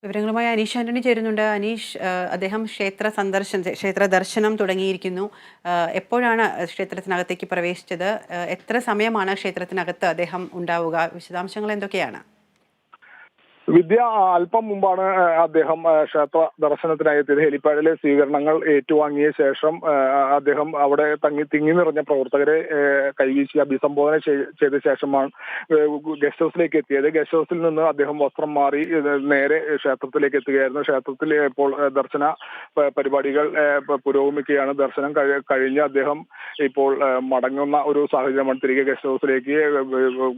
വിവരങ്ങളുമായി അനീഷ് ആന്റണി ചേരുന്നുണ്ട്. അനീഷ്, അദ്ദേഹം ക്ഷേത്ര ദർശനം തുടങ്ങിയിരിക്കുന്നു. എപ്പോഴാണ് ക്ഷേത്രത്തിനകത്തേക്ക് പ്രവേശിച്ചത്? എത്ര സമയമാണ് ക്ഷേത്രത്തിനകത്ത് അദ്ദേഹം ഉണ്ടാവുക? വിശദാംശങ്ങൾ എന്തൊക്കെയാണ്? വിദ്യ അല്പം മുമ്പാണ് അദ്ദേഹം ക്ഷേത്ര ദർശനത്തിനായി എത്തിയത്. ഹെലിപ്പാഡിലെ സ്വീകരണങ്ങൾ ഏറ്റുവാങ്ങിയ ശേഷം അദ്ദേഹം അവിടെ തിങ്ങി നിറഞ്ഞ പ്രവർത്തകരെ കൈവീശി അഭിസംബോധന ചെയ്ത ശേഷമാണ് ഗസ്റ്റ് ഹൗസിലേക്ക് എത്തിയത്. ഗസ്റ്റ് ഹൗസിൽ നിന്ന് അദ്ദേഹം വസ്ത്രം മാറി നേരെ ക്ഷേത്രത്തിലേക്ക് എത്തുകയായിരുന്നു. ക്ഷേത്രത്തിൽ ഇപ്പോൾ ദർശന പരിപാടികൾ പുരോഗമിക്കുകയാണ്. ദർശനം കഴിഞ്ഞ് അദ്ദേഹം ഇപ്പോൾ മടങ്ങുന്ന ഒരു സാഹചര്യമാണ്. തിരികെ ഗസ്റ്റ് ഹൗസിലേക്ക്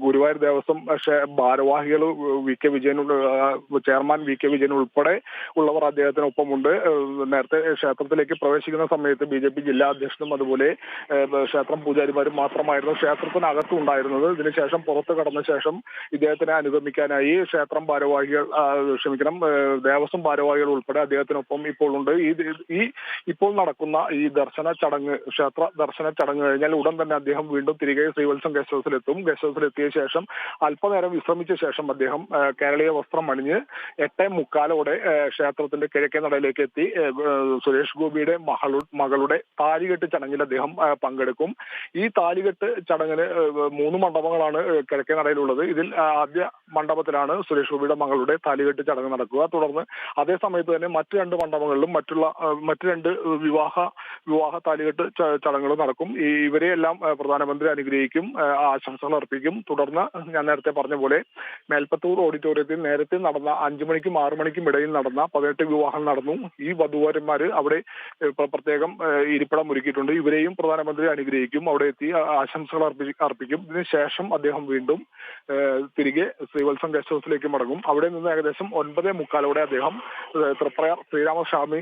ഗുരുവായൂർ ദേവസ്വം ഭാരവാഹികൾ വി കെ വിജയനുള്ള ചെയർമാൻ വി കെ വിജയൻ ഉൾപ്പെടെ ഉള്ളവർ അദ്ദേഹത്തിനൊപ്പമുണ്ട്. നേരത്തെ ക്ഷേത്രത്തിലേക്ക് പ്രവേശിക്കുന്ന സമയത്ത് BJP ജില്ലാ അധ്യക്ഷനും അതുപോലെ ക്ഷേത്രം പൂജാരിമാരും മാത്രമായിരുന്നു ക്ഷേത്രത്തിനകത്തും ഉണ്ടായിരുന്നത്. ഇതിനുശേഷം പുറത്തു കടന്ന ശേഷം ഇദ്ദേഹത്തിനെ അനുഗമിക്കാനായി ക്ഷേത്രം ഭാരവാഹികൾ ദേവസ്വം ഭാരവാഹികൾ ഉൾപ്പെടെ അദ്ദേഹത്തിനൊപ്പം ഇപ്പോൾ ഉണ്ട്. ഈ ഇപ്പോൾ നടക്കുന്ന ഈ ക്ഷേത്ര ദർശന ചടങ്ങ് കഴിഞ്ഞാൽ ഉടൻ തന്നെ അദ്ദേഹം വീണ്ടും തിരികെ ശ്രീവത്സം ഗസ്റ്റ് ഹൗസിലെത്തും. ഗസ്റ്റ് ഹൗസിലെത്തിയ ശേഷം അല്പനേരം വിശ്രമിച്ച ശേഷം അദ്ദേഹം കേരളീയ വസ്ത്രം അണിഞ്ഞ് 8:45 ക്ഷേത്രത്തിന്റെ കിഴക്കേ നടയിലേക്ക് എത്തി സുരേഷ് ഗോപിയുടെ മകളുടെ താലികെട്ട് ചടങ്ങിൽ അദ്ദേഹം പങ്കെടുക്കും. ഈ താലികെട്ട് ചടങ്ങിന് 3 മണ്ഡപങ്ങളാണ് കിഴക്കേ നടയിലുള്ളത്. ഇതിൽ ആദ്യ മണ്ഡപത്തിലാണ് സുരേഷ് ഗോപിയുടെ മകളുടെ താലികെട്ട് ചടങ്ങ് നടക്കുക. തുടർന്ന് അതേ സമയത്ത് തന്നെ മറ്റു 2 മണ്ഡപങ്ങളിലും മറ്റു 2 വിവാഹ താലികെട്ട് ചടങ്ങുകൾ നടക്കും. ഇവരെയെല്ലാം പ്രധാനമന്ത്രി അനുഗ്രഹിക്കും, ആശംസകൾ അർപ്പിക്കും. തുടർന്ന് ഞാൻ നേരത്തെ പറഞ്ഞ പോലെ മേൽപ്പത്തൂർ ഓഡിറ്റോറിയത്തിൽ നേരത്തെ നടന്ന 5 മണിക്കും 6 മണിക്കും ഇടയിൽ നടന്ന 18 വിവാഹം നടന്നു. ഈ വധൂവരന്മാര് അവിടെ പ്രത്യേകം ഇരിപ്പിടം ഒരുക്കിയിട്ടുണ്ട്. ഇവരെയും പ്രധാനമന്ത്രി അനുഗ്രഹിക്കും, അവിടെ എത്തി ആശംസകൾ അർപ്പിക്കും. ഇതിനുശേഷം അദ്ദേഹം വീണ്ടും തിരികെ ശ്രീവത്സം ഗസ്റ്റ് ഹൗസിലേക്ക് മടങ്ങും. അവിടെ നിന്ന് ഏകദേശം 9:45 അദ്ദേഹം തൃപ്രയാർ ശ്രീരാമസ്വാമി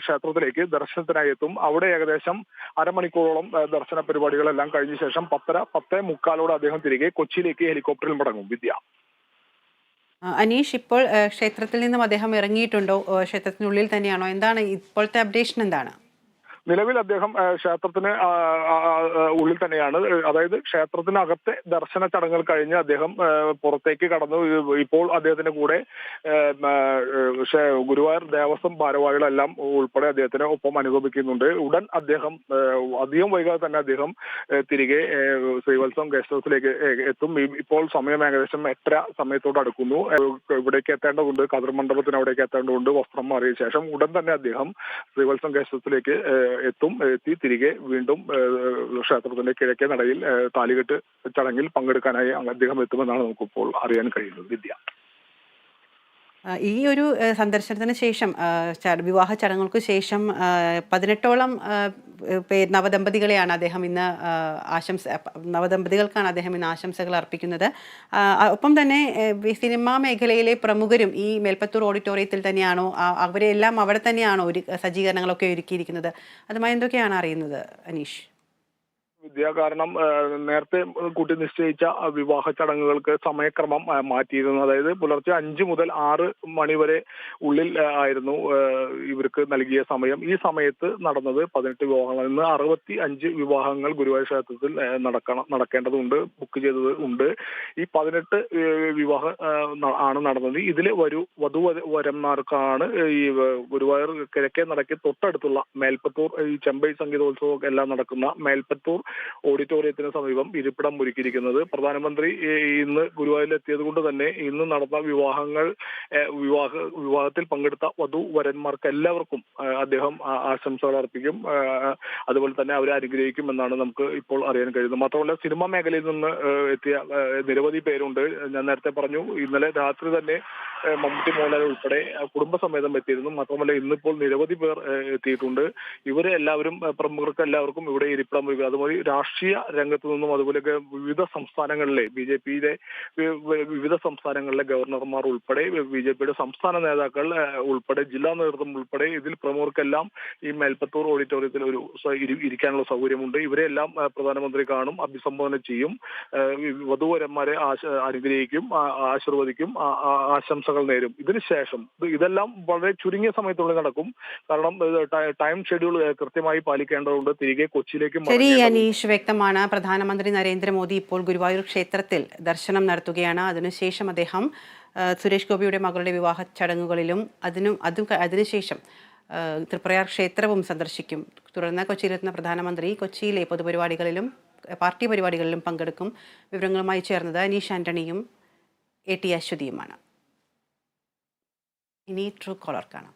ക്ഷേത്രത്തിലേക്ക് ദർശനത്തിനായി എത്തും. അവിടെ ഏകദേശം അരമണിക്കൂറോളം ദർശന പരിപാടികളെല്ലാം കഴിഞ്ഞ ശേഷം 10:45 അദ്ദേഹം തിരികെ കൊച്ചിയിലേക്ക് ഹെലികോപ്റ്ററിൽ മടങ്ങും. വിദ്യ. അനീഷ്, ഇപ്പോൾ ക്ഷേത്രത്തിൽ നിന്നും അദ്ദേഹം ഇറങ്ങിയിട്ടുണ്ടോ? ക്ഷേത്രത്തിനുള്ളിൽ തന്നെയാണോ? എന്താണ് ഇപ്പോഴത്തെ അപ്ഡേഷൻ? എന്താണ് നിലവിൽ അദ്ദേഹം ക്ഷേത്രത്തിന് ഉള്ളിൽ തന്നെയാണ്. അതായത് ക്ഷേത്രത്തിനകത്തെ ദർശന ചടങ്ങുകൾ കഴിഞ്ഞ് അദ്ദേഹം പുറത്തേക്ക് കടന്നു. ഇപ്പോൾ അദ്ദേഹത്തിന്റെ കൂടെ ഗുരുവായൂർ ദേവസ്വം ഭാരവാഹികളെല്ലാം ഉൾപ്പെടെ അദ്ദേഹത്തിന് ഒപ്പം അനുഗമിക്കുന്നുണ്ട്. ഉടൻ അദ്ദേഹം അധികം വൈകാതെ തന്നെ അദ്ദേഹം തിരികെ ശ്രീവത്സം ഗസ്റ്റ് ഹൗസിലേക്ക് എത്തും. ഇപ്പോൾ സമയം ഏകദേശം 8:30 സമയത്തോട് അടുക്കുന്നു. ഇവിടേക്ക് എത്തേണ്ടതുണ്ട്, കതിർ മണ്ഡപത്തിന് അവിടേക്ക് എത്തേണ്ടതുണ്ട്. വസ്ത്രം മാറിയ ശേഷം ഉടൻ തന്നെ അദ്ദേഹം ശ്രീവത്സം ഗസ്റ്റ് ഹൗസിലേക്ക് എത്തി തിരികെ വീണ്ടും ക്ഷേത്രത്തിന്റെ കിഴക്കേ നടയിൽ താലികെട്ട് ചടങ്ങിൽ പങ്കെടുക്കാനായി അദ്ദേഹം എത്തുമെന്നാണ് നമുക്കിപ്പോൾ അറിയാൻ കഴിയുന്നത്. വിദ്യ. ഈ ഒരു സന്ദർശനത്തിന് ശേഷം, വിവാഹ ചടങ്ങുകൾക്ക് ശേഷം 18ഓളം നവദമ്പതികളെയാണ് അദ്ദേഹം ഇന്ന് നവദമ്പതികൾക്കാണ് അദ്ദേഹം ഇന്ന് ആശംസകൾ അർപ്പിക്കുന്നത്. ഒപ്പം തന്നെ സിനിമാ മേഖലയിലെ പ്രമുഖരും ഈ മേൽപ്പത്തൂർ ഓഡിറ്റോറിയത്തിൽ തന്നെയാണോ? അവരെല്ലാം അവിടെ തന്നെയാണോ സജ്ജീകരണങ്ങളൊക്കെ ഒരുക്കിയിരിക്കുന്നത്? അതുമായി എന്തൊക്കെയാണ് അറിയുന്നത് അനീഷ്? വിദ്യ, കാരണം നേരത്തെ കൂട്ടി നിശ്ചയിച്ച വിവാഹ ചടങ്ങുകൾക്ക് സമയക്രമം മാറ്റിയിരുന്നു. അതായത് പുലർച്ചെ 5 മുതൽ 6 മണി വരെ ഉള്ളിൽ ആയിരുന്നു ഇവർക്ക് നൽകിയ സമയം. ഈ സമയത്ത് നടന്നത് 18 വിവാഹങ്ങൾ. ഇന്ന് 65 വിവാഹങ്ങൾ ഗുരുവായൂർ ക്ഷേത്രത്തിൽ നടക്കേണ്ടതുണ്ട്, ബുക്ക് ചെയ്തത് ഉണ്ട്. ഈ 18 വിവാഹം ആണ് നടന്നത്. ഇതിലെ വധുവരന്മാർക്കാണ് ഈ ഗുരുവായൂർ കിഴക്കേ നടയ്ക്ക് തൊട്ടടുത്തുള്ള മേൽപ്പത്തൂർ ഈ ചെമ്പൈ സംഗീതോത്സവം എല്ലാം നടക്കുന്ന മേൽപ്പത്തൂർ ഓഡിറ്റോറിയത്തിന് സമീപം ഇരിപ്പിടം ഒരുക്കിയിരിക്കുന്നത്. പ്രധാനമന്ത്രി ഇന്ന് ഗുരുവായൂരിലെത്തിയത് കൊണ്ട് തന്നെ ഇന്ന് നടന്ന വിവാഹത്തിൽ പങ്കെടുത്ത വധുവരന്മാർക്ക് എല്ലാവർക്കും അദ്ദേഹം ആശംസകൾ അർപ്പിക്കും. അതുപോലെ തന്നെ അവരെ അനുഗ്രഹിക്കും എന്നാണ് നമുക്ക് ഇപ്പോൾ അറിയാൻ കഴിയുന്നത്. മാത്രമല്ല, സിനിമാ മേഖലയിൽ നിന്ന് എത്തിയ നിരവധി പേരുണ്ട്. ഞാൻ നേരത്തെ പറഞ്ഞു, ഇന്നലെ രാത്രി തന്നെ മമ്മൂട്ടി മോഹൻലാൽ ഉൾപ്പെടെ കുടുംബസമേതം എത്തിയിരുന്നു. മാത്രമല്ല, ഇന്നിപ്പോൾ നിരവധി പേർ എത്തിയിട്ടുണ്ട്. ഇവരെ എല്ലാവരും പ്രമുഖർക്ക് എല്ലാവർക്കും ഇവിടെ ഇരിപ്പിടം ഒരുക്കുക. അതുപോലെ രാഷ്ട്രീയ രംഗത്തു നിന്നും അതുപോലെയൊക്കെ വിവിധ സംസ്ഥാനങ്ങളിലെ BJPയിലെ വിവിധ സംസ്ഥാനങ്ങളിലെ ഗവർണർമാർ ഉൾപ്പെടെ BJPയുടെ സംസ്ഥാന നേതാക്കൾ ഉൾപ്പെടെ ജില്ലാ നേതൃത്വം ഉൾപ്പെടെ ഇതിൽ പ്രമുഖർക്കെല്ലാം ഈ മേൽപ്പത്തൂർ ഓഡിറ്റോറിയത്തിൽ ഒരു ഇരിക്കാനുള്ള സൗകര്യമുണ്ട്. ഇവരെല്ലാം പ്രധാനമന്ത്രി കാണും, അഭിസംബോധന ചെയ്യും, വധുവരന്മാരെ അനുഗ്രഹിക്കും, ആശീർവദിക്കും, ആശംസ ആശംസകൾ നേരും. ഇതിനുശേഷം ഇതെല്ലാം വളരെ ചുരുങ്ങിയ സമയത്തുള്ളിൽ നടക്കും. കാരണം ടൈം ഷെഡ്യൂൾ കൃത്യമായി പാലിക്കേണ്ടതുണ്ട്. തിരികെ കൊച്ചിയിലേക്ക് ശരി മടങ്ങേണ്ടതുണ്ട്. അനീഷ്, വ്യക്തമാണ്. പ്രധാനമന്ത്രി നരേന്ദ്രമോദി ഇപ്പോൾ ഗുരുവായൂർ ക്ഷേത്രത്തിൽ ദർശനം നടത്തുകയാണ്. അതിനുശേഷം അദ്ദേഹം സുരേഷ് ഗോപിയുടെ മകളുടെ വിവാഹ ചടങ്ങുകളിലും അതിനുശേഷം തൃപ്രയാർ ക്ഷേത്രവും സന്ദർശിക്കും. തുടർന്ന് കൊച്ചിയിലെത്തുന്ന പ്രധാനമന്ത്രി കൊച്ചിയിലെ പൊതുപരിപാടികളിലും പാർട്ടി പരിപാടികളിലും പങ്കെടുക്കും. വിവരങ്ങളുമായി ചേർന്നത് അനീഷ് ആന്റണിയും AT അശ്വതിയുമാണ്. ഇനി ട്രൂ കോളർ കാണാം.